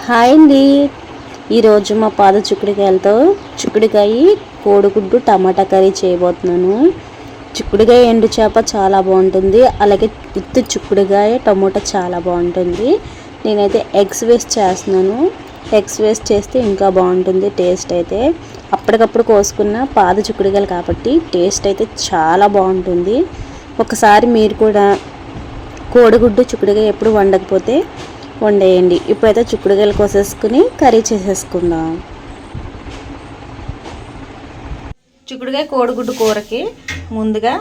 Hi అండి. ఈరోజు మా పాద చిక్కుడుకాయలతో చిక్కుడుకాయ కోడిగుడ్డు టమాటా కర్రీ చేయబోతున్నాను. చిక్కుడుకాయ ఎండు చేప చాలా బాగుంటుంది, అలాగే ఉత్తి చిక్కుడుకాయ టమోటా చాలా బాగుంటుంది. నేనైతే ఎగ్స్ వేస్ట్ చేస్తున్నాను. ఎగ్స్ వేస్ట్ చేస్తే ఇంకా బాగుంటుంది టేస్ట్ అయితే. అప్పటికప్పుడు కోసుకున్న పాద చిక్కుడుకాయలు కాబట్టి టేస్ట్ అయితే చాలా బాగుంటుంది. ఒకసారి మీరు కూడా కోడిగుడ్డు చిక్కుడుకాయ ఎప్పుడు వండకపోతే వండేయండి. ఇప్పుడైతే చిక్కుడుకాయలు కోసేసుకుని కర్రీ చేసేసుకుందాం. చిక్కుడుకాయ కోడిగుడ్డు కూరకి ముందుగా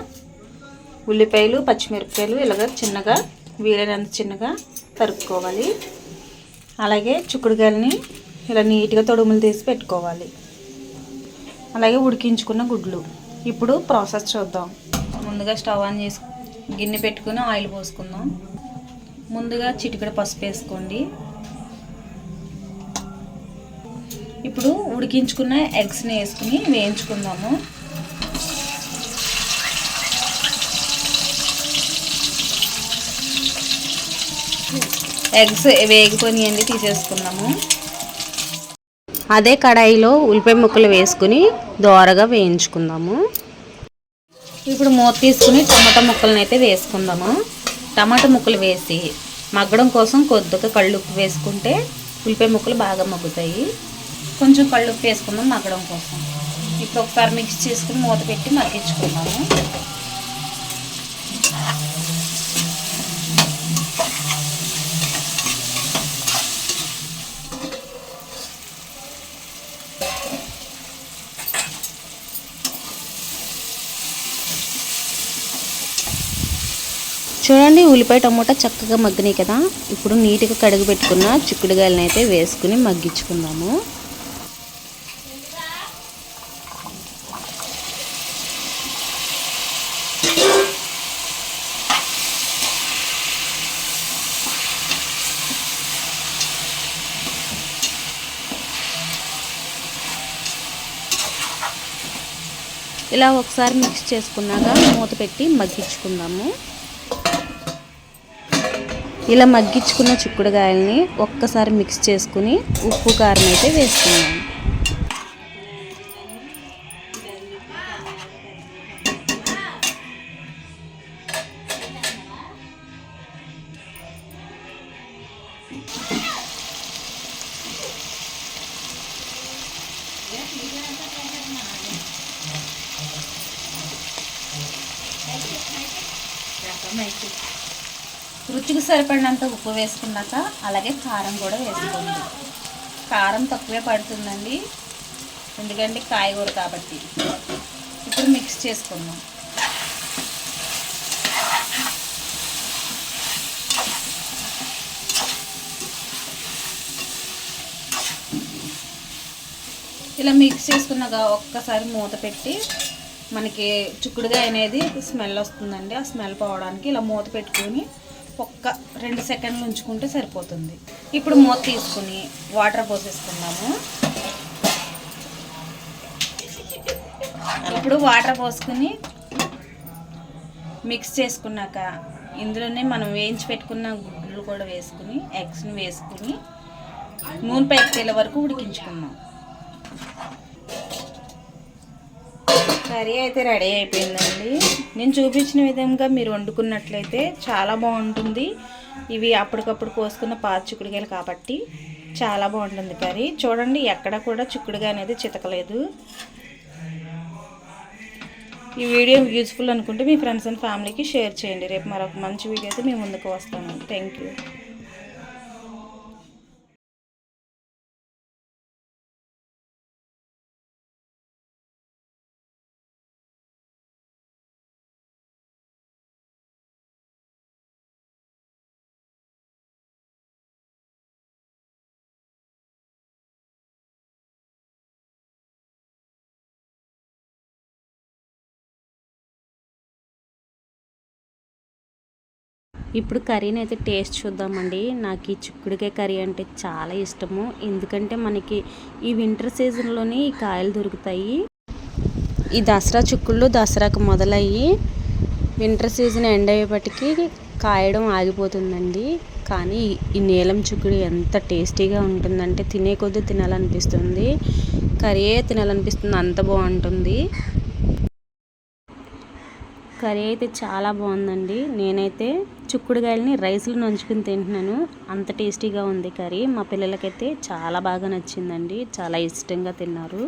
ఉల్లిపాయలు పచ్చిమిరపకాయలు ఇలాగ చిన్నగా వీలైనంత చిన్నగా తరుక్కోవాలి. అలాగే చిక్కుడుకాయలని ఇలా నీట్గా తొడుములు తీసి పెట్టుకోవాలి. అలాగే ఉడికించుకున్న గుడ్లు. ఇప్పుడు ప్రాసెస్ చూద్దాం. ముందుగా స్టవ్ ఆన్ చేసి గిన్నె పెట్టుకుని ఆయిల్ పోసుకుందాం. ముందుగా చిటికెడు పసుపు వేసుకోండి. ఇప్పుడు ఉడికించుకున్న ఎగ్స్ని వేసుకుని వేయించుకుందాము. ఎగ్స్ వేగిపోయినాయండి, తీసేసుకుందాము. అదే కడాయిలో ఉల్లిపాయ ముక్కలు వేసుకుని దోరగా వేయించుకుందాము. ఇప్పుడు మూత తీసుకుని టమాటా ముక్కలను అయితే వేసుకుందాము. టమాటా ముక్కలు వేసి మగ్గడం కోసం కొద్దిగా కళ్ళుప్పు వేసుకుంటే ఉల్లిపాయ ముక్కలు బాగా మగ్గుతాయి. కొంచెం కళ్ళుప్పు వేసుకుందాం మగ్గడం కోసం. ఇప్పుడు ఒకసారి మిక్స్ చేసుకుని మూత పెట్టి మగ్గించుకుందాము. చూడండి, ఉల్లిపాయ టమోటా చక్కగా మగ్గినాయి కదా. ఇప్పుడు నీట్గా కడిగి పెట్టుకున్న చిక్కుడుకాయలను అయితే వేసుకుని మగ్గించుకుందాము. ఇలా ఒకసారి మిక్స్ చేసుకున్నాక మూత పెట్టి మగ్గించుకుందాము. ఇలా మగ్గించుకున్న చిక్కుడుకాయలని ఒక్కసారి మిక్స్ చేసుకుని ఉప్పు కారం అయితే వేసుకున్నాము. రుచికి సరిపడినంత ఉప్పు వేసుకున్నాక అలాగే కారం కూడా వేసుకోండి. కారం తక్కువే పడుతుందండి, ఎందుకంటే కాయగూర కాబట్టి. ఇప్పుడు మిక్స్ చేసుకుందాం. ఇలా మిక్స్ చేసుకున్నాక ఒక్కసారి మూత పెట్టి, మనకి చిక్కుడుకాయ అనేది స్మెల్ వస్తుందండి, ఆ స్మెల్ పోవడానికి ఇలా మూత పెట్టుకొని ఒక్క 2 సెకండ్లు ఉంచుకుంటే సరిపోతుంది. ఇప్పుడు మూత తీసుకుని వాటర్ పోసేసుకున్నాము. ఇప్పుడు వాటర్ పోసుకుని మిక్స్ చేసుకున్నాక ఇందులోనే మనం వేయించి పెట్టుకున్న గుడ్లు కూడా వేసుకుని ఎగ్స్ని వేసుకుని నూనె పైకి తేలే వరకు ఉడికించుకున్నాం. కర్రీ అయితే రెడీ అయిపోయిందండి. నేను చూపించిన విధంగా మీరు వండుకున్నట్లయితే చాలా బాగుంటుంది. ఇవి అప్పటికప్పుడు కోసుకున్న పాత చిక్కుడుకాయలు కాబట్టి చాలా బాగుంటుంది కర్రీ. చూడండి, ఎక్కడ కూడా చిక్కుడుకాయ అనేది చితకలేదు. ఈ వీడియో యూజ్ఫుల్ అనుకుంటే మీ ఫ్రెండ్స్ అండ్ ఫ్యామిలీకి షేర్ చేయండి. రేపు మరొక మంచి వీడియో అయితే మీ ముందుకు వస్తాను. Thank you. ఇప్పుడు కర్రీని అయితే టేస్ట్ చూద్దామండి. నాకు ఈ చిక్కుడుకాయ కర్రీ అంటే చాలా ఇష్టము, ఎందుకంటే మనకి ఈ వింటర్ సీజన్లోనే ఈ కాయలు దొరుకుతాయి. ఈ దసరా చిక్కుళ్ళు దసరాకు మొదలయ్యి వింటర్ సీజన్ ఎండ్ అయ్యేపటికి కాయడం ఆగిపోతుందండి. కానీ ఈ నీలం చిక్కుడు ఎంత టేస్టీగా ఉంటుందంటే తినే కొద్దీ తినాలనిపిస్తుంది. కర్రీయే తినాలనిపిస్తుంది, అంత బాగుంటుంది. కర్రీ అయితే చాలా బాగుందండి. నేనైతే చిక్కుడుకాయలని రైస్లో నంచుకుని తింటున్నాను, అంత టేస్టీగా ఉంది కర్రీ. మా పిల్లలకైతే చాలా బాగా నచ్చిందండి, చాలా ఇష్టంగా తిన్నారు.